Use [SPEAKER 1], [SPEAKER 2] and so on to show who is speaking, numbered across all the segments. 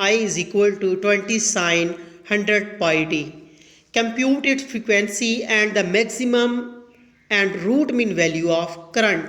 [SPEAKER 1] I is equal to 20 sin 100 pi t. Compute its frequency and the maximum and root mean value of current.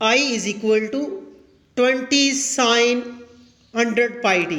[SPEAKER 1] I is equal to 20 sin 100 pi t،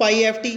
[SPEAKER 1] pi ft،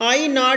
[SPEAKER 1] I0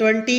[SPEAKER 1] 20،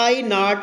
[SPEAKER 1] I0